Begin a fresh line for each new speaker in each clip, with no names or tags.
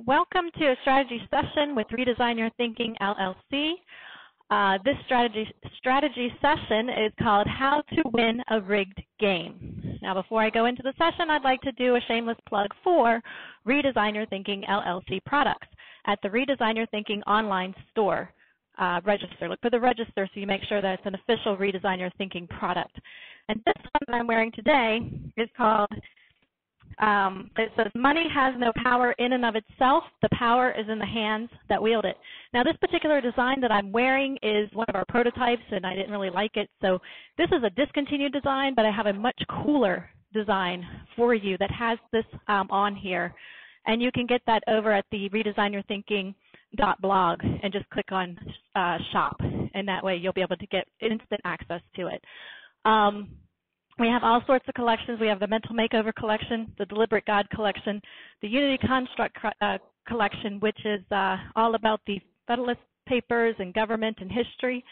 Welcome to a strategy session with Redesign Your Thinking, LLC. This strategy session is called How to Win a Rigged Game. Now, before I go into the session, I'd like to do a shameless plug for Redesign Your Thinking, LLC products at the Redesign Your Thinking online store. Register. Look for the register so you make sure that it's an official Redesign Your Thinking product. And this one that I'm wearing today is called it says, money has no power in and of itself. The power is in the hands that wield it. Now, this particular design that I'm wearing is one of our prototypes, and I didn't really like it. So this is a discontinued design, but I have a much cooler design for you that has this on here. And you can get that over at the redesignyourthinking.blog and just click on shop. And that way you'll be able to get instant access to it. We have all sorts of collections. We have the Mental Makeover Collection, the Deliberate God Collection, the Unity Construct Collection, which is all about the Federalist Papers and government and history.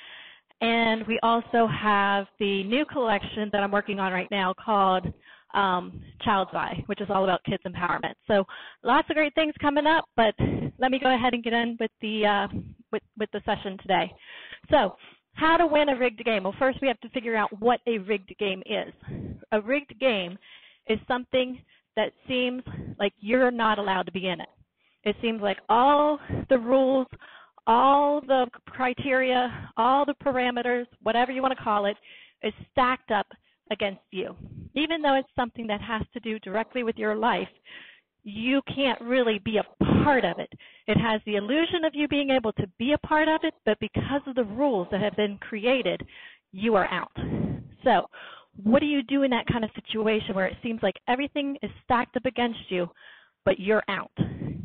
And we also have the new collection that I'm working on right now called Child's Eye, which is all about kids empowerment. So lots of great things coming up, but let me go ahead and get in with the session today. So, how to win a rigged game? Well, first we have to figure out what a rigged game is. A rigged game is something that seems like you're not allowed to be in it. It seems like all the rules, all the criteria, all the parameters, whatever you want to call it, is stacked up against you. Even though it's something that has to do directly with your life, you can't really be a part of it. It has the illusion of you being able to be a part of it, but because of the rules that have been created, you are out. So what do you do in that kind of situation where it seems like everything is stacked up against you, but you're out? And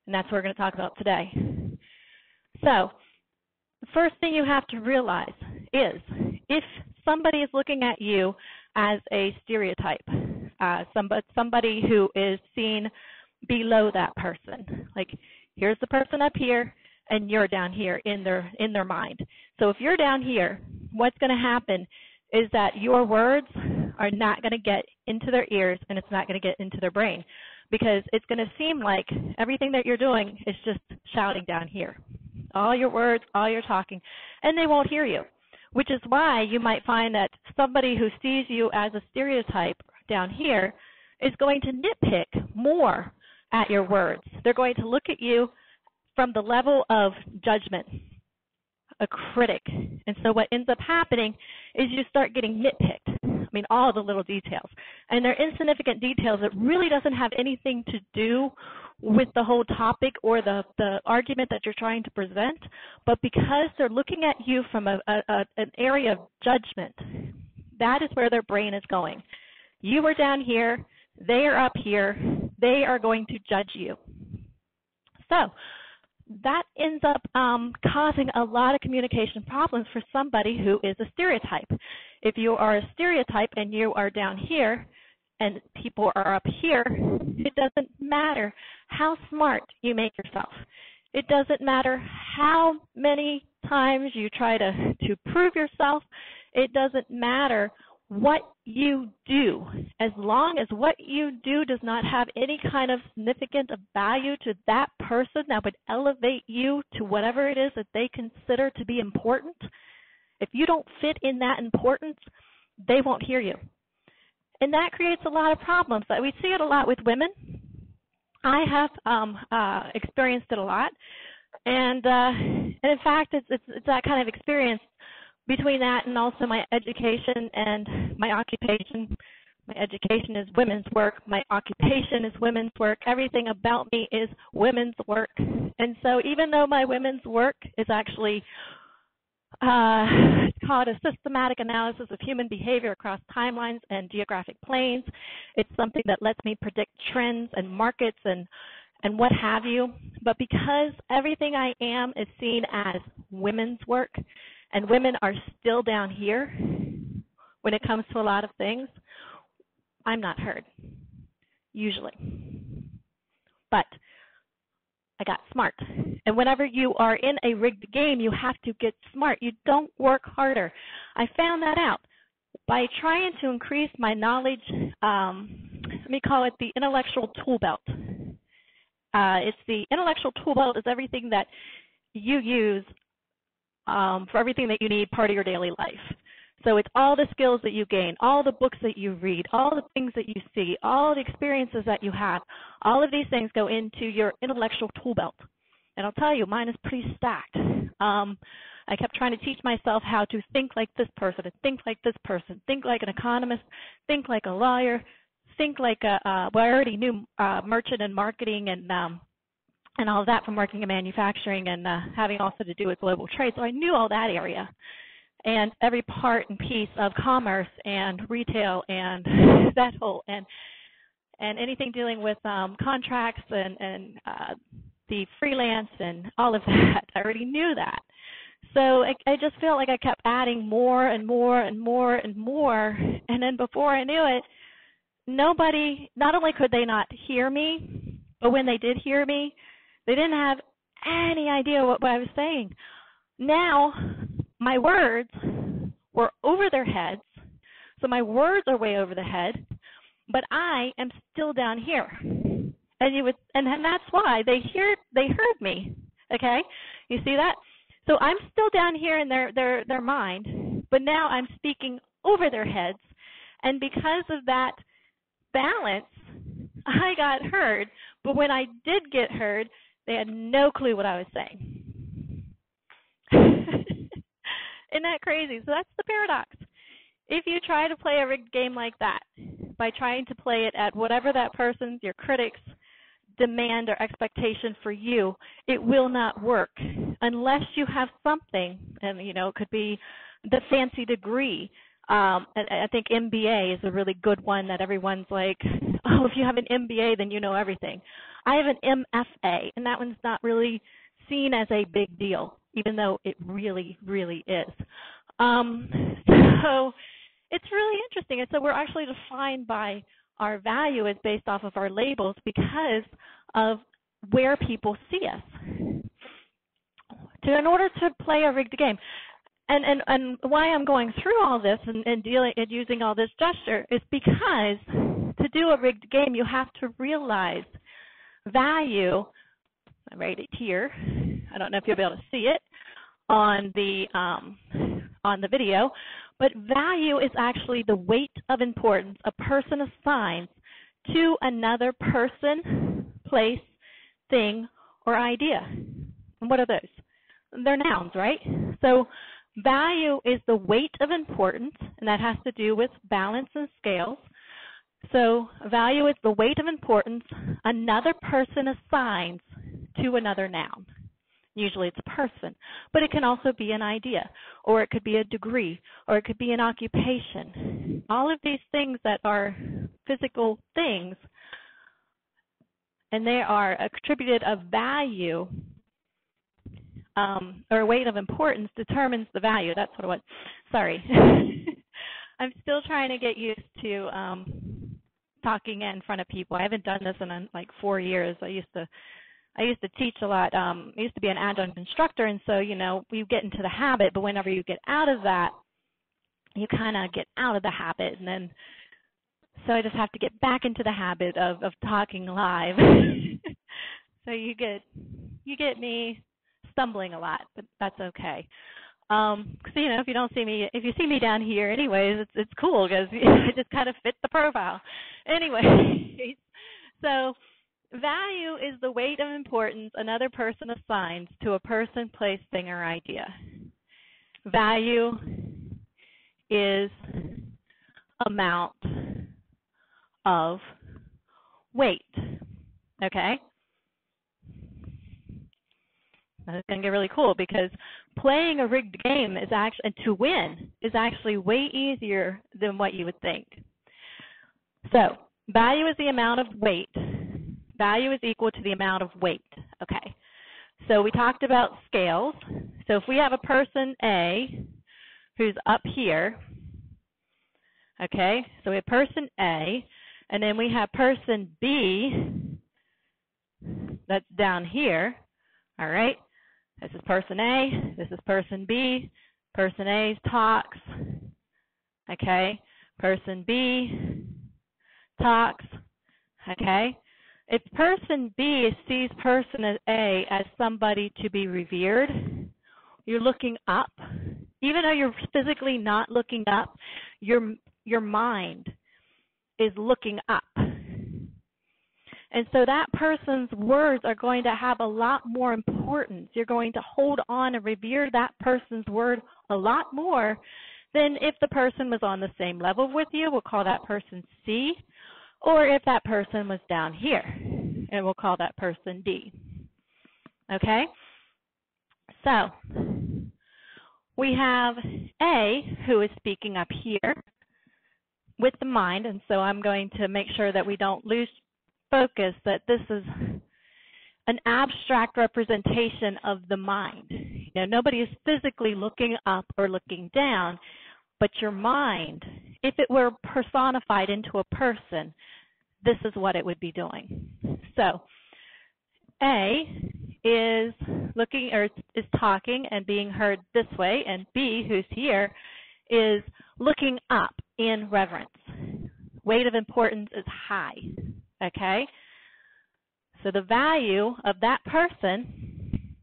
that's what we're going to talk about today. So the first thing you have to realize is if somebody is looking at you as a stereotype, somebody who is seen below that person. Like, here's the person up here, and you're down here in their mind. So if you're down here, what's going to happen is that your words are not going to get into their ears, and it's not going to get into their brain, because it's going to seem like everything that you're doing is just shouting down here. All your words, all your talking, and they won't hear you, which is why you might find that somebody who sees you as a stereotype down here is going to nitpick more at your words. They're going to look at you from the level of judgment, a critic. And so what ends up happening is you start getting nitpicked. I mean, all the little details. And they're insignificant details that really doesn't have anything to do with the whole topic or the argument that you're trying to present, but because they're looking at you from an area of judgment, that is where their brain is going. You are down here, they are up here, they are going to judge you. So that ends up causing a lot of communication problems for somebody who is a stereotype. If you are a stereotype and you are down here and people are up here, it doesn't matter how smart you make yourself. It doesn't matter how many times you try to prove yourself. It doesn't matter what you do, as long as what you do does not have any kind of significant value to that person that would elevate you to whatever it is that they consider to be important. If you don't fit in that importance, they won't hear you. And that creates a lot of problems. We see it a lot with women. I have experienced it a lot. And in fact, it's that kind of experience between that and also my education and my occupation. My education is women's work. My occupation is women's work. Everything about me is women's work. And so even though my women's work is actually it's called a systematic analysis of human behavior across timelines and geographic planes, it's something that lets me predict trends and markets and what have you. But because everything I am is seen as women's work, and women are still down here when it comes to a lot of things, I'm not heard, usually. But I got smart. And whenever you are in a rigged game, you have to get smart. You don't work harder. I found that out by trying to increase my knowledge, let me call it the intellectual tool belt. It's the intellectual tool belt is everything that you use for everything that you need part of your daily life. So it's all the skills that you gain, all the books that you read, all the things that you see, all the experiences that you have. All of these things go into your intellectual tool belt. And I'll tell you, mine is pretty stacked. I kept trying to teach myself how to think like this person, and think like this person, think like an economist, think like a lawyer, think like I already knew merchant and marketing and all of that from working in manufacturing and having also to do with global trade. So I knew all that area and every part and piece of commerce and retail and that whole and anything dealing with contracts and the freelance and all of that. I already knew that. So I just felt like I kept adding more and more and more and more. And then before I knew it, nobody, not only could they not hear me, but when they did hear me, they didn't have any idea what I was saying. Now, my words were over their heads, so my words are way over the head, but I am still down here. And that's why they heard me. Okay? You see that? So I'm still down here in their mind, but now I'm speaking over their heads, and because of that balance, I got heard, but when I did get heard, they had no clue what I was saying. Isn't that crazy? So that's the paradox. If you try to play a rigged game like that, by trying to play it at whatever that person's, your critics, demand or expectation for you, it will not work unless you have something, and it could be the fancy degree. I think MBA is a really good one that everyone's like, oh, if you have an MBA, then you know everything. I have an MFA, and that one's not really seen as a big deal, even though it really, really is. So it's really interesting. And so we're actually defined by our value is based off of our labels because of where people see us. In order to play a rigged game, and why I'm going through all this and dealing and using all this gesture is because to do a rigged game, you have to realize value. I write it here. I don't know if you'll be able to see it on the video, but value is actually the weight of importance a person assigns to another person, place, thing, or idea. And what are those? They're nouns, right? So value is the weight of importance, and that has to do with balance and scales. So value is the weight of importance another person assigns to another noun. Usually it's a person, but it can also be an idea, or it could be a degree, or it could be an occupation. All of these things that are physical things, and they are attributed of value, or weight of importance determines the value. That's what it was. Sorry. I'm still trying to get used to talking in front of people. I haven't done this in like 4 years. I used to teach a lot. I used to be an adjunct instructor, and so, we get into the habit, but whenever you get out of that, you kind of get out of the habit, and then, so I just have to get back into the habit of talking live. So you get me stumbling a lot, but that's okay. So, if you don't see me, if you see me down here anyways, it's cool because I just kind of fit the profile. Anyway, so value is the weight of importance another person assigns to a person, place, thing, or idea. Value is amount of weight, okay? That's going to get really cool because playing a rigged game is actually, and to win is actually way easier than what you would think. So value is the amount of weight. Value is equal to the amount of weight. Okay. So we talked about scales. So if we have a person A who's up here, okay, so we have person A, and then we have person B that's down here, all right? This is person A, this is person B. Person A talks, okay? Person B talks, okay? If person B sees person A as somebody to be revered, you're looking up. Even though you're physically not looking up, your mind is looking up. And so that person's words are going to have a lot more importance. You're going to hold on and revere that person's word a lot more than if the person was on the same level with you. We'll call that person C. Or if that person was down here, and we'll call that person D. Okay? So we have A, who is speaking up here with the mind, and so I'm going to make sure that we don't lose focus that this is an abstract representation of the mind. You know, nobody is physically looking up or looking down, but your mind, if it were personified into a person, this is what it would be doing. So A is looking or is talking and being heard this way, and B, who's here, is looking up in reverence. Weight of importance is high, okay? So the value of that person,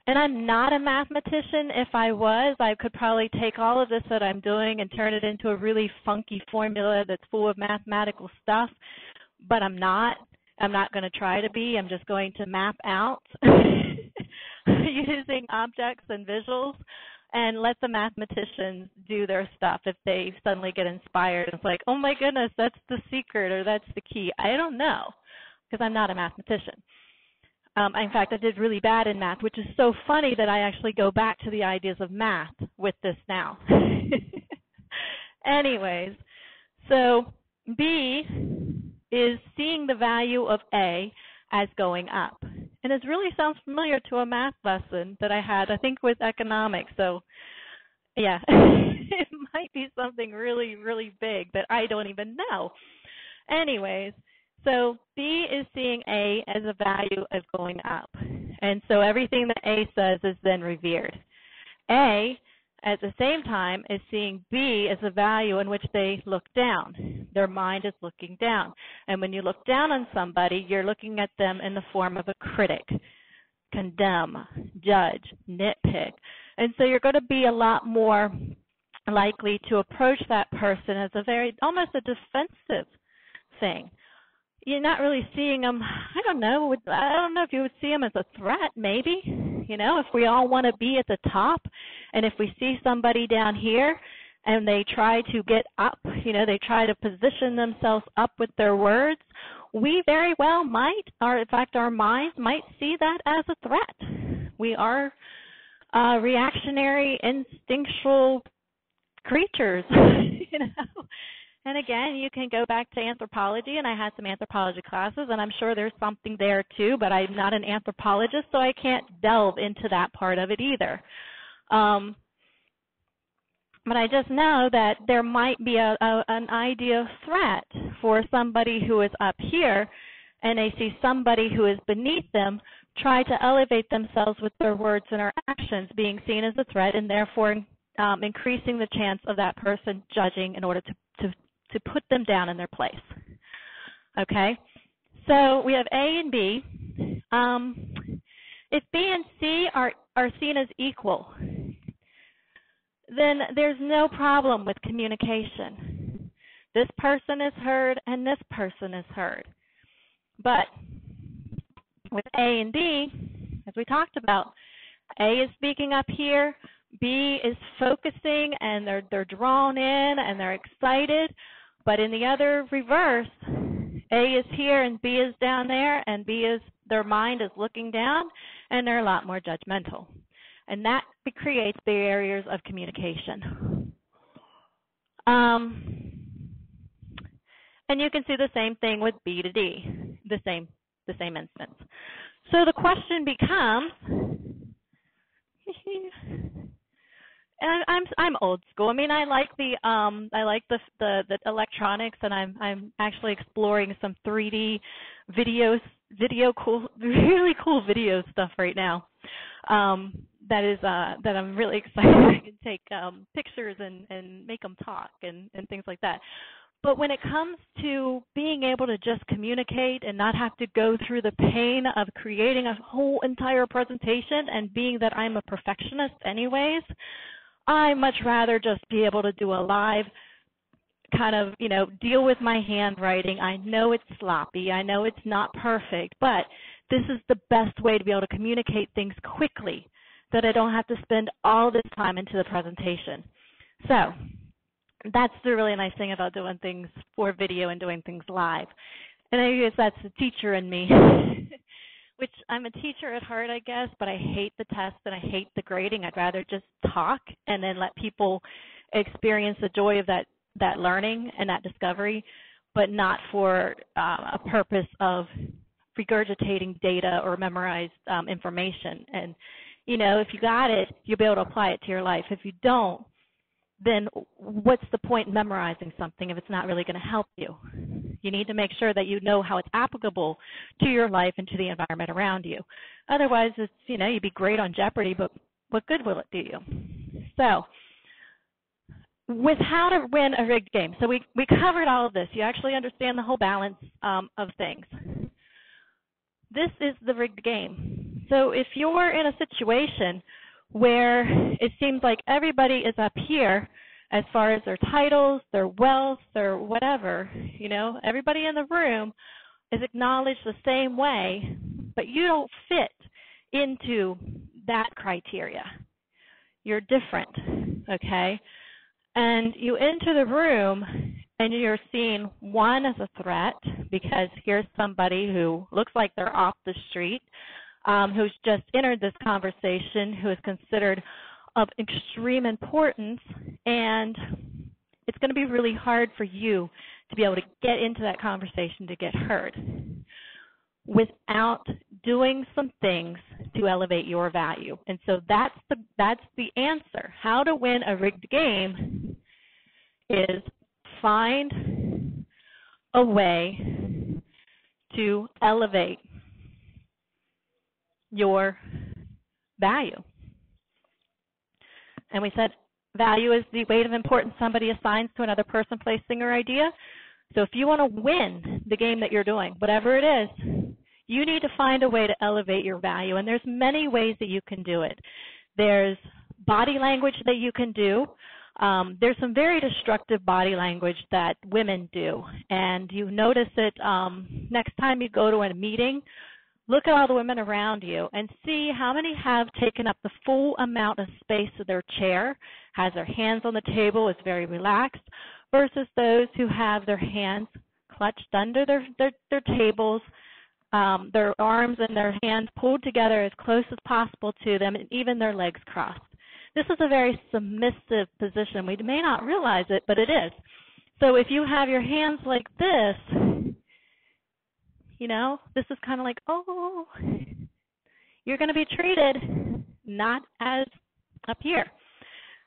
and I'm not a mathematician. If I was, I could probably take all of this that I'm doing and turn it into a really funky formula that's full of mathematical stuff, but I'm not. I'm not going to try to be. I'm just going to map out using objects and visuals and let the mathematicians do their stuff if they suddenly get inspired. It's like, oh my goodness, that's the secret or that's the key. I don't know because I'm not a mathematician. In fact, I did really bad in math, which is so funny that I actually go back to the ideas of math with this now. Anyways, so B is seeing the value of A as going up. And it really sounds familiar to a math lesson that I had, I think, with economics. So, yeah, it might be something really, really big that I don't even know. Anyways, so B is seeing A as a value of going up. And so everything that A says is then revered. A, at the same time, is seeing B as a value in which they look down. Their mind is looking down. And when you look down on somebody, you're looking at them in the form of a critic, condemn, judge, nitpick. And so you're going to be a lot more likely to approach that person as a almost a defensive thing. You're not really seeing them, I don't know if you would see them as a threat, maybe. You know, if we all want to be at the top, and if we see somebody down here and they try to get up, you know, they try to position themselves up with their words, we very well might, or in fact our minds might see that as a threat. We are reactionary, instinctual creatures, you know. And again, you can go back to anthropology, and I had some anthropology classes, and I'm sure there's something there too, but I'm not an anthropologist, so I can't delve into that part of it either. But I just know that there might be an idea of threat for somebody who is up here, and they see somebody who is beneath them try to elevate themselves with their words and their actions, being seen as a threat, and therefore increasing the chance of that person judging in order to put them down in their place. Okay, so we have A and B. If B and C are seen as equal, then there's no problem with communication. This person is heard and this person is heard. But with A and B, as we talked about, A is speaking up here, B is focusing and they're drawn in and they're excited. But in the other reverse, A is here and B is down there, and their mind is looking down, and they're a lot more judgmental. And that creates barriers of communication. And you can see the same thing with B to D, the same instance. So the question becomes, and I'm old school. I mean, I like the electronics, and I'm actually exploring some 3D really cool video stuff right now. That I'm really excited. I can take pictures and make them talk and things like that. But when it comes to being able to just communicate and not have to go through the pain of creating a whole entire presentation, and being that I'm a perfectionist anyways, I much rather just be able to do a live kind of, deal with my handwriting. I know it's sloppy. I know it's not perfect, but this is the best way to be able to communicate things quickly, that I don't have to spend all this time into the presentation. So that's the really nice thing about doing things for video and doing things live. And I guess that's the teacher in me, which I'm a teacher at heart, I guess, but I hate the test and I hate the grading. I'd rather just talk and then let people experience the joy of that learning and that discovery, but not for a purpose of regurgitating data or memorized information. And, if you got it, you'll be able to apply it to your life. If you don't, then what's the point in memorizing something if it's not really going to help you? You need to make sure that you know how it's applicable to your life and to the environment around you. Otherwise, it's, you'd be great on Jeopardy, but what good will it do you? So, with how to win a rigged game. So we covered all of this. You actually understand the whole balance of things. This is the rigged game. So if you're in a situation where it seems like everybody is up here as far as their titles, their wealth, their whatever, everybody in the room is acknowledged the same way, but you don't fit into that criteria. You're different, okay? And you enter the room and you're seen, one, as a threat, because here's somebody who looks like they're off the street, who's just entered this conversation, who is considered of extreme importance, and it's going to be really hard for you to be able to get into that conversation to get heard without doing some things to elevate your value. And so that's the answer. How to win a rigged game is find a way to elevate your value. And we said value is the weight of importance somebody assigns to another person, place, thing, or idea. So if you want to win the game that you're doing, whatever it is, you need to find a way to elevate your value. And there's many ways that you can do it. There's body language that you can do. There's some very destructive body language that women do. And you notice it next time you go to a meeting. Look at all the women around you and see how many have taken up the full amount of space of their chair, has their hands on the table, is very relaxed, versus those who have their hands clutched under their tables, their arms and their hands pulled together as close as possible to them, and even their legs crossed. This is a very submissive position. We may not realize it, but it is. So if you have your hands like this, this is kind of like, oh, you're going to be treated not as up here.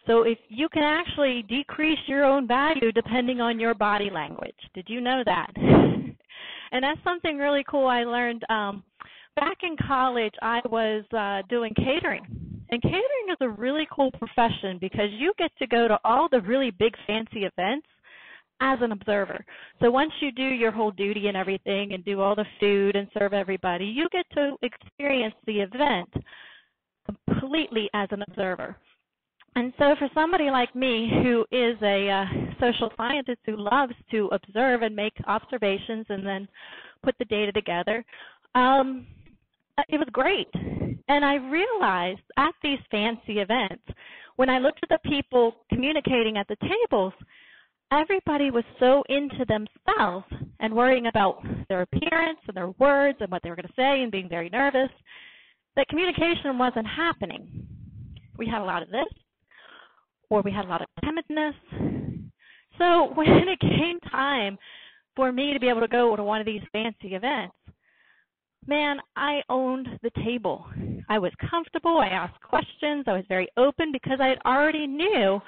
So if you can actually decrease your own value depending on your body language. Did you know that? And that's something really cool I learned. Back in college, I was doing catering. And catering is a really cool profession because you get to go to all the really big fancy events as an observer. So once you do your whole duty and everything and do all the food and serve everybody, you get to experience the event completely as an observer. And so for somebody like me who is a social scientist who loves to observe and make observations and then put the data together, it was great. And I realized at these fancy events, when I looked at the people communicating at the tables, everybody was so into themselves and worrying about their appearance and their words and what they were going to say and being very nervous that communication wasn't happening. We had a lot of this, or we had a lot of timidness. So when it came time for me to be able to go to one of these fancy events, man, I owned the table. I was comfortable. I asked questions. I was very open because I already knew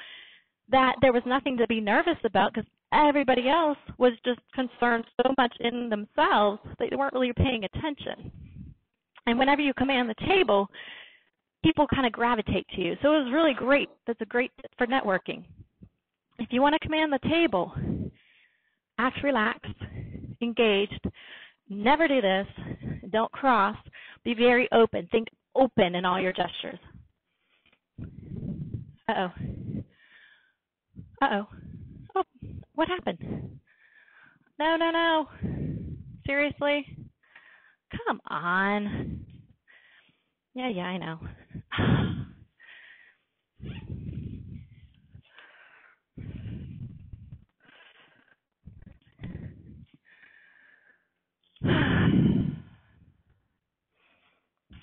that there was nothing to be nervous about because everybody else was just concerned so much in themselves that they weren't really paying attention. And whenever you command the table, people kind of gravitate to you. So it was really great. That's a great tip for networking. If you want to command the table, Act relaxed, engaged. Never do this. Don't cross. Be very open. Think open in all your gestures. Uh-oh. Uh-oh. Oh, what happened? No, no, no. Seriously? Come on. Yeah, I know.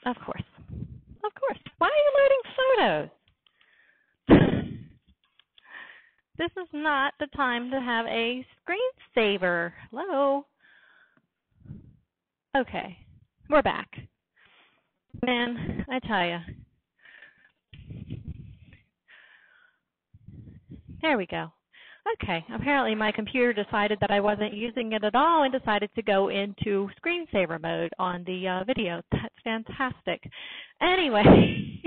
Of course. Of course. Why are you loading photos? This is not the time to have a screensaver. Hello? Okay. We're back. Man, I tell you. There we go. Okay, apparently my computer decided that I wasn't using it at all and decided to go into screensaver mode on the video. That's fantastic. Anyway,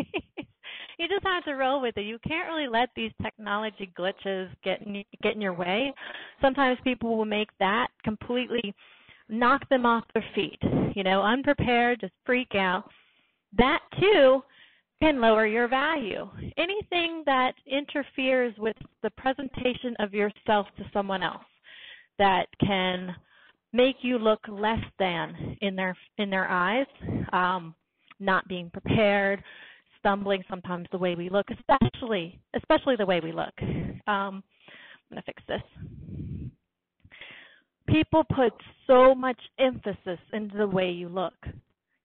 you just have to roll with it. You can't really let these technology glitches get in your way. Sometimes people will make that completely knock them off their feet. You know, unprepared, just freak out. That, too, can lower your value. Anything that interferes with the presentation of yourself to someone else that can make you look less than in their eyes, not being prepared, stumbling sometimes the way we look, especially the way we look. I'm going to fix this. People put so much emphasis into the way you look.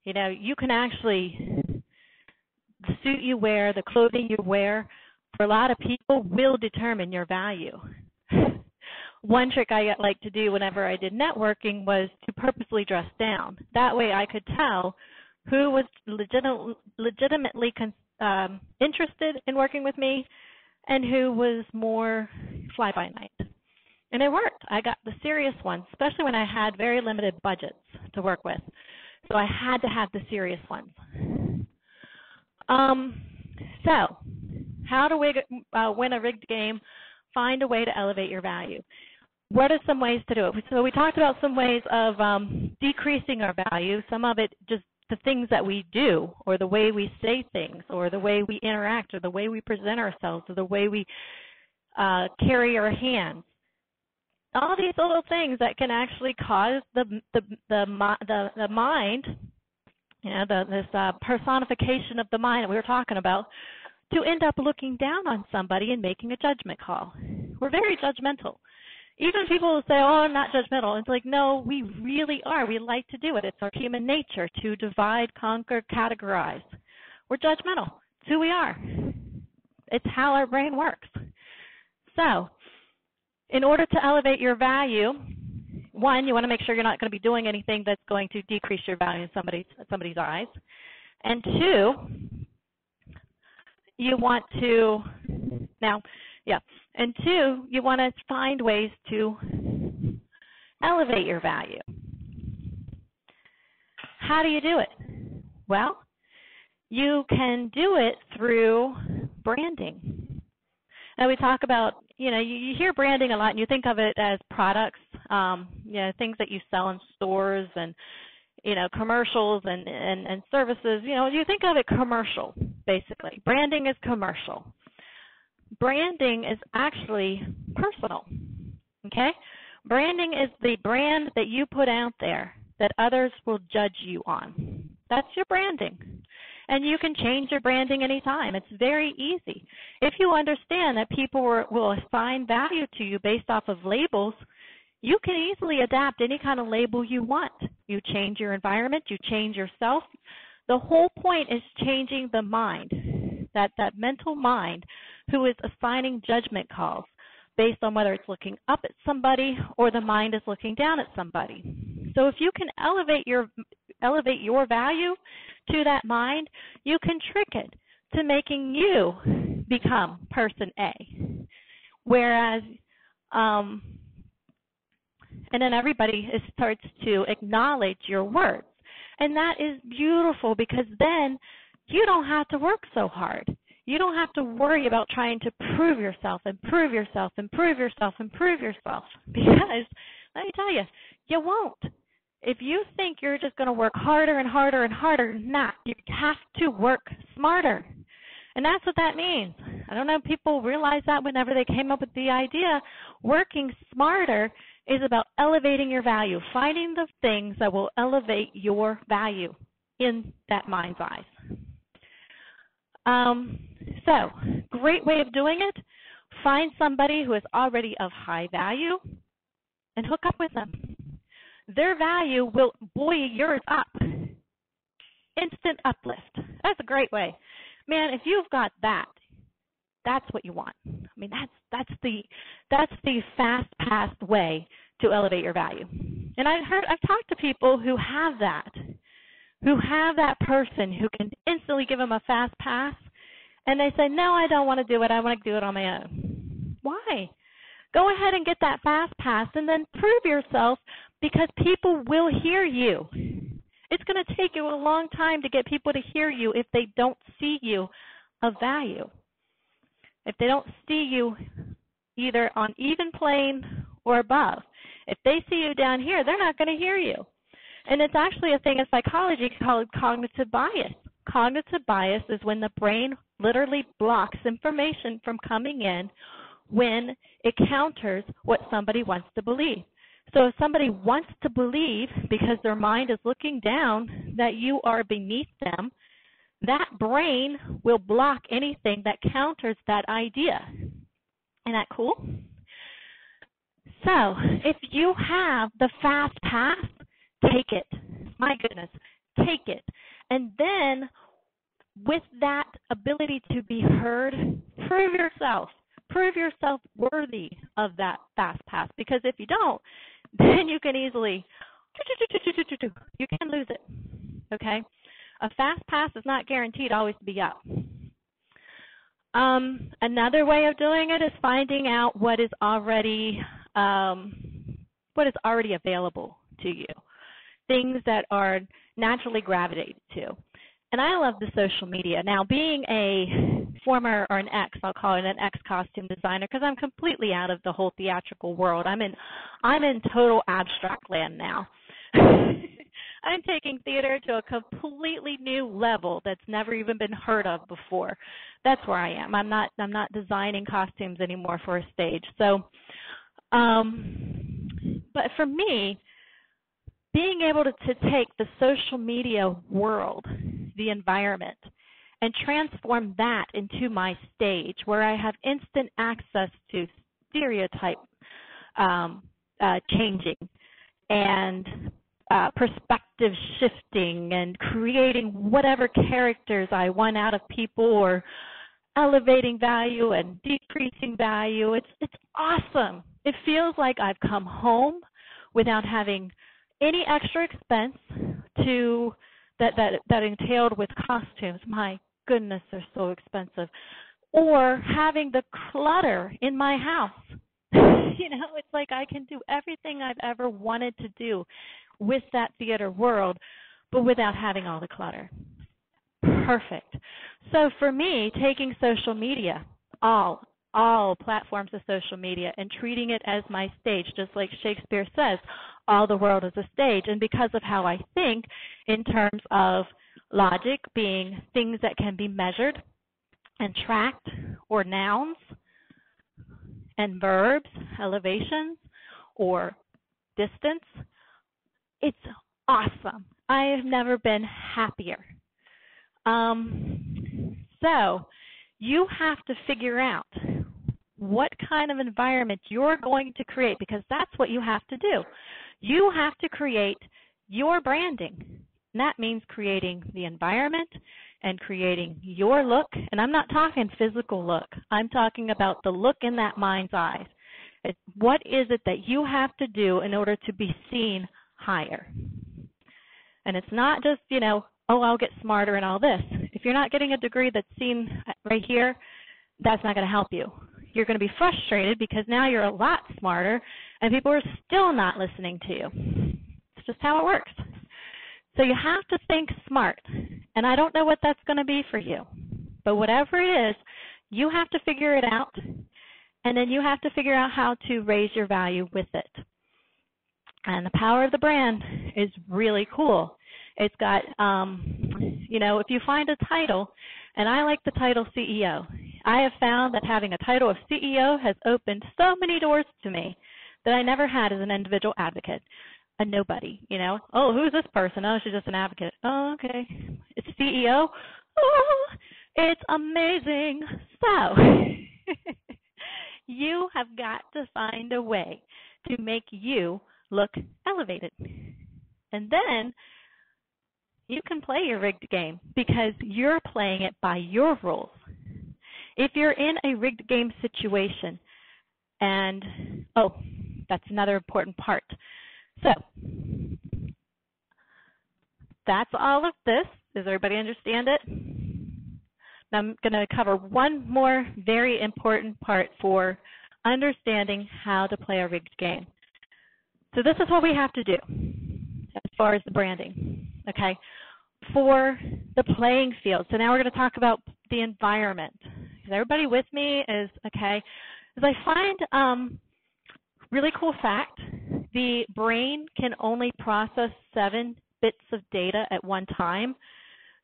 You know, you can actually, the suit you wear, the clothing you wear, for a lot of people will determine your value. One trick I like to do whenever I did networking was to purposely dress down. That way I could tell who was legitimately interested in working with me and who was more fly-by-night. And it worked. I got the serious ones, especially when I had very limited budgets to work with. So I had to have the serious ones. So how to win a rigged game? Find a way to elevate your value. What are some ways to do it? So we talked about some ways of decreasing our value. Some of it just the things that we do, or the way we say things, or the way we interact, or the way we present ourselves, or the way we carry our hands. All these little things that can actually cause the mind, you know, this personification of the mind that we were talking about, to end up looking down on somebody and making a judgment call. We're very judgmental. Even people will say, oh, I'm not judgmental. It's like, no, we really are. We like to do it. It's our human nature to divide, conquer, categorize. We're judgmental. It's who we are. It's how our brain works. So, in order to elevate your value, one, you want to make sure you're not going to be doing anything that's going to decrease your value in somebody's eyes. And two, you want to, you want to find ways to elevate your value. How do you do it? Well, you can do it through branding. Now we talk about, you know, you hear branding a lot and you think of it as products, you know, things that you sell in stores and, you know, commercials and services. You know, you think of it commercial, basically. Branding is commercial. Branding is actually personal, okay? Branding is the brand that you put out there that others will judge you on. That's your branding. And you can change your branding anytime. It's very easy. If you understand that people will assign value to you based off of labels, you can easily adapt any kind of label you want. You change your environment, you change yourself. The whole point is changing the mind, that mental mind who is assigning judgment calls based on whether it's looking up at somebody or the mind is looking down at somebody. So if you can elevate your value to that mind, you can trick it to making you become person A. Whereas, and then everybody starts to acknowledge your words. And that is beautiful because then you don't have to work so hard. You don't have to worry about trying to prove yourself, improve yourself, improve yourself, improve yourself, because let me tell you, you won't. If you think you're just going to work harder and harder and harder, not. You have to work smarter. And that's what that means. I don't know if people realize that whenever they came up with the idea. Working smarter is about elevating your value, finding the things that will elevate your value in that mind's eyes. So, great way of doing it. Find somebody who is already of high value and hook up with them. Their value will buoy yours up. Instant uplift. That's a great way. Man, if you've got that, that's what you want. I mean, that's the fast-paced way to elevate your value. And I've talked to people who have that person who can instantly give them a fast pass, and they say, no, I don't want to do it. I want to do it on my own. Why? Go ahead and get that fast pass and then prove yourself, because people will hear you. It's going to take you a long time to get people to hear you if they don't see you of value. If they don't see you either on even plane or above. If they see you down here, they're not going to hear you. And it's actually a thing in psychology called cognitive bias. Cognitive bias is when the brain literally blocks information from coming in when it counters what somebody wants to believe. So if somebody wants to believe, because their mind is looking down, that you are beneath them, that brain will block anything that counters that idea. Isn't that cool? So if you have the fast path, take it. My goodness, take it. And then with that ability to be heard, prove yourself. Prove yourself worthy of that fast pass. Because if you don't, then you can easily, you can lose it. Okay? A fast pass is not guaranteed always to be up. Another way of doing it is finding out what is already available to you. Things that are naturally gravitated to. And I love the social media. Now, being a former, or an ex, I'll call it an ex-costume designer, because I'm completely out of the whole theatrical world. I'm in total abstract land now. I'm taking theater to a completely new level that's never even been heard of before. That's where I am. I'm not designing costumes anymore for a stage. So, but for me, being able to take the social media world, the environment, and transform that into my stage where I have instant access to stereotype changing and perspective shifting and creating whatever characters I want out of people, or elevating value and decreasing value. It's awesome. It feels like I've come home without having any extra expense to that entailed with costumes. My goodness, they're so expensive. Or having the clutter in my house. It's like I can do everything I've ever wanted to do with that theater world, but without having all the clutter. Perfect. So for me, taking social media, all platforms of social media, and treating it as my stage, just like Shakespeare says, all the world is a stage. And because of how I think in terms of logic being things that can be measured and tracked, or nouns and verbs, elevations, or distance, it's awesome. I have never been happier. So you have to figure out what kind of environment you're going to create, because that's what you have to do. You have to create your branding. And that means creating the environment and creating your look. And I'm not talking physical look. I'm talking about the look in that mind's eyes. What is it that you have to do in order to be seen higher? And it's not just, I'll get smarter and all this. If you're not getting a degree that's seen right here, that's not going to help you. You're going to be frustrated because now you're a lot smarter and people are still not listening to you. It's just how it works. So you have to think smart. And I don't know what that's going to be for you. But whatever it is, you have to figure it out, and then you have to figure out how to raise your value with it. And the power of the brand is really cool. It's got, if you find a title, and I like the title CEO. I have found that having a title of CEO has opened so many doors to me that I never had as an individual advocate. A nobody, Oh, who's this person? Oh, she's just an advocate. Oh, okay. It's CEO? Oh, it's amazing. So you have got to find a way to make you look elevated. And then you can play your rigged game because you're playing it by your rules. If you're in a rigged game situation, and, that's another important part. So that's all of this. Does everybody understand it? Now I'm going to cover one more very important part for understanding how to play a rigged game. So this is what we have to do as far as the branding, okay, for the playing field. So now we're going to talk about the environment. Is everybody with me? Okay? Because I find really cool fact, the brain can only process 7 bits of data at one time.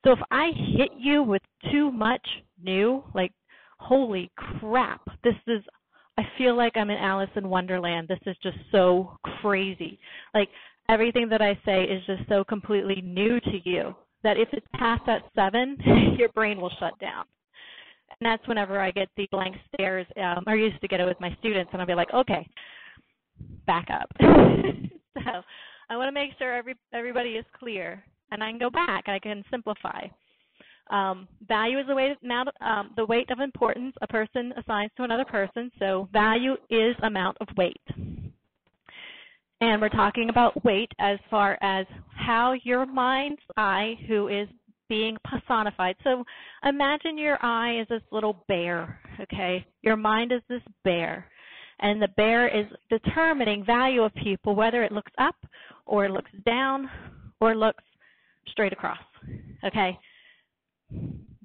So if I hit you with too much new, like, holy crap, I feel like I'm in Alice in Wonderland. This is just so crazy. Like, everything that I say is just so completely new to you that if it's past that 7, your brain will shut down. And that's whenever I get the blank stares. I used to get it with my students, and I'll be like, okay, back up. So I want to make sure everybody is clear, and I can go back. I can simplify. Value is the weight of importance a person assigns to another person. So value is amount of weight. And we're talking about weight as far as how your mind's eye, who is being personified. So imagine your eye is this little bear, okay? Your mind is this bear. And the bear is determining value of people, whether it looks up or it looks down or looks straight across, okay?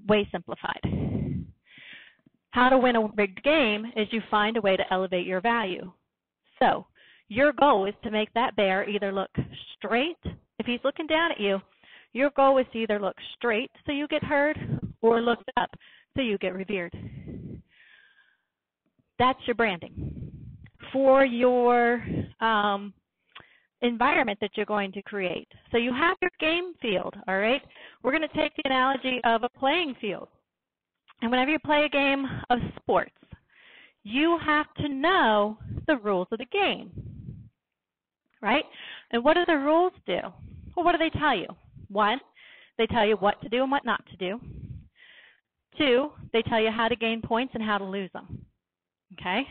Way simplified. How to win a rigged game is you find a way to elevate your value. So your goal is to make that bear either look straight. If he's looking down at you, your goal is to either look straight so you get heard or look up so you get revered. That's your branding. For your environment that you're going to create. So you have your game field, all right? We're going to take the analogy of a playing field. And whenever you play a game of sports, you have to know the rules of the game, right? And what do the rules do? Well, what do they tell you? 1, they tell you what to do and what not to do. 2, they tell you how to gain points and how to lose them. Okay?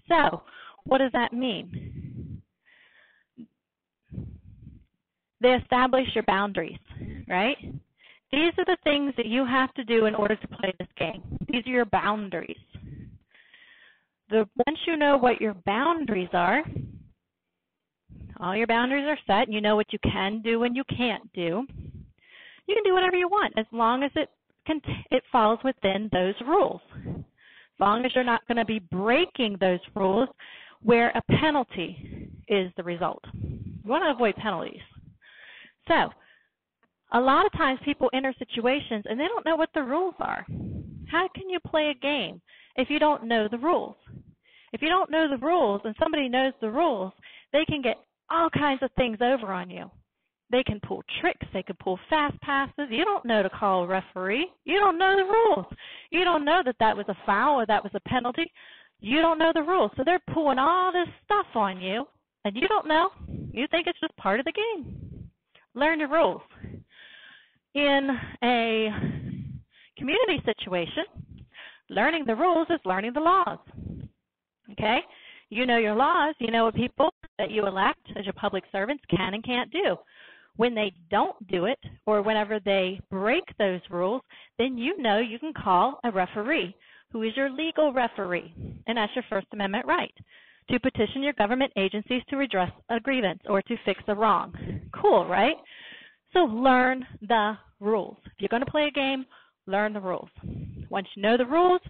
So, what does that mean? They establish your boundaries, right? These are the things that you have to do in order to play this game. These are your boundaries. Once you know what your boundaries are, all your boundaries are set, and you know what you can do and you can't do, you can do whatever you want as long as it falls within those rules. As long as you're not going to be breaking those rules where a penalty is the result. You want to avoid penalties. So, a lot of times people enter situations and they don't know what the rules are. How can you play a game if you don't know the rules? If you don't know the rules and somebody knows the rules, they can get all kinds of things over on you. They can pull tricks. They can pull fast passes. You don't know to call a referee. You don't know the rules. You don't know that was a foul or that was a penalty. You don't know the rules. So they're pulling all this stuff on you, and you don't know. You think it's just part of the game. Learn your rules. In a community situation, learning the rules is learning the laws. Okay? You know your laws. You know what people that you elect as your public servants can and can't do. When they don't do it or whenever they break those rules, then you know you can call a referee, who is your legal referee, and that's your First Amendment right, to petition your government agencies to redress a grievance or to fix a wrong. Cool, right? So learn the rules. If you're going to play a game, learn the rules. Once you know the rules,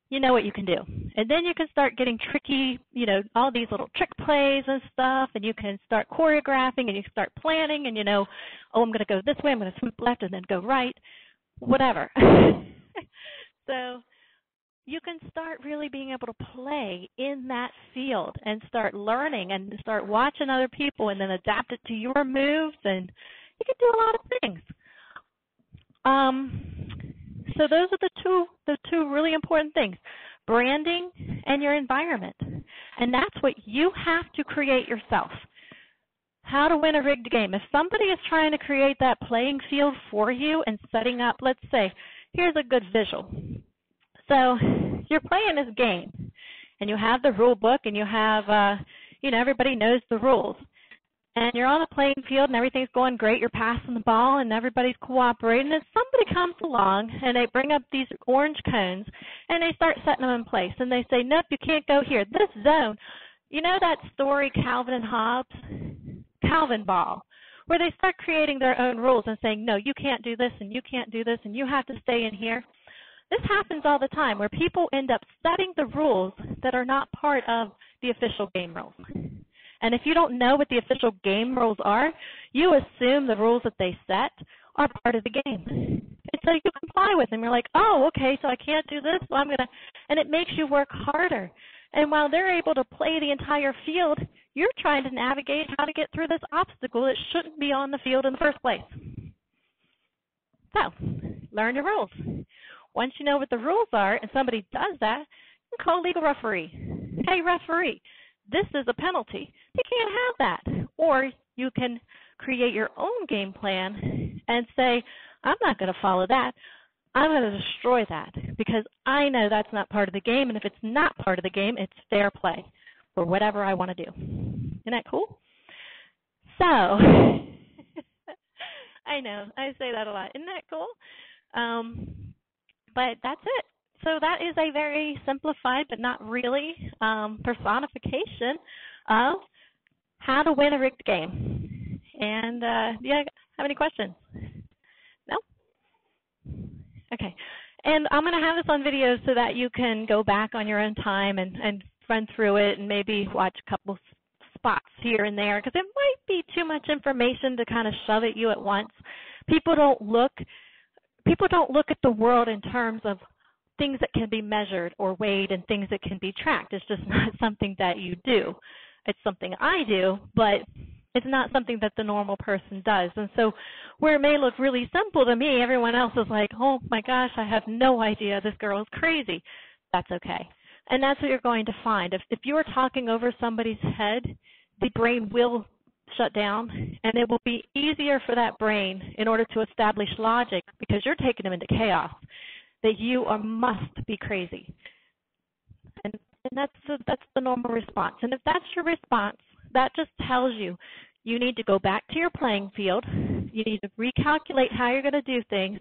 you know what you can do. And then you can start getting tricky, you know, all these little trick plays and stuff, and you can start choreographing and you can start planning and, you know, oh, I'm going to go this way, I'm going to swoop left and then go right, whatever. So you can start really being able to play in that field and start learning and start watching other people and then adapt it to your moves, and you can do a lot of things. So those are the two really important things, branding and your environment. And that's what you have to create yourself. How to win a rigged game. If somebody is trying to create that playing field for you and setting up, let's say, here's a good visual. So you're playing this game, and you have the rule book, and you have, you know, everybody knows the rules. And you're on the playing field, and everything's going great. You're passing the ball, and everybody's cooperating. And somebody comes along, and they bring up these orange cones, and they start setting them in place. And they say, nope, you can't go here. This zone. You know that story, Calvin and Hobbes? Calvin Ball, where they start creating their own rules and saying, no, you can't do this, and you can't do this, and you have to stay in here. This happens all the time, where people end up setting the rules that are not part of the official game rules. And if you don't know what the official game rules are, you assume the rules that they set are part of the game. And so you comply with them. You're like, oh, okay, so I can't do this, so I'm going to, and it makes you work harder. And while they're able to play the entire field, you're trying to navigate how to get through this obstacle that shouldn't be on the field in the first place. So, learn your rules. Once you know what the rules are and somebody does that, you can call a legal referee. Hey, referee, this is a penalty. You can't have that. Or you can create your own game plan and say, I'm not going to follow that. I'm going to destroy that because I know that's not part of the game, and if it's not part of the game, it's fair play for whatever I want to do. Isn't that cool? So, I know, I say that a lot. Isn't that cool? But that's it. So that is a very simplified but not really personification of how to win a rigged game. And do you have any questions? No? Okay. And I'm going to have this on video so that you can go back on your own time and run through it and maybe watch a couple spots here and there, because it might be too much information to kind of shove at you at once. People don't look at the world in terms of things that can be measured or weighed and things that can be tracked. It's just not something that you do. It's something I do, but it's not something that the normal person does. And so where it may look really simple to me, everyone else is like, oh my gosh, I have no idea. This girl is crazy. That's okay. And that's what you're going to find. If you are talking over somebody's head, the brain will shut down, and it will be easier for that brain, in order to establish logic, because you're taking them into chaos, that you must be crazy. And that's the normal response. And if that's your response, that just tells you you need to go back to your playing field. You need to recalculate how you're going to do things.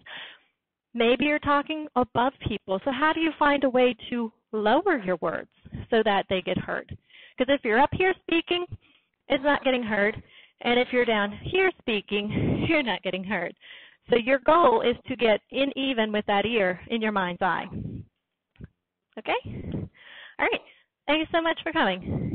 Maybe you're talking above people. So how do you find a way to lower your words so that they get heard? Because if you're up here speaking, it's not getting heard. And if you're down here speaking, you're not getting heard. So your goal is to get in even with that ear in your mind's eye. Okay? All right. Thank you so much for coming.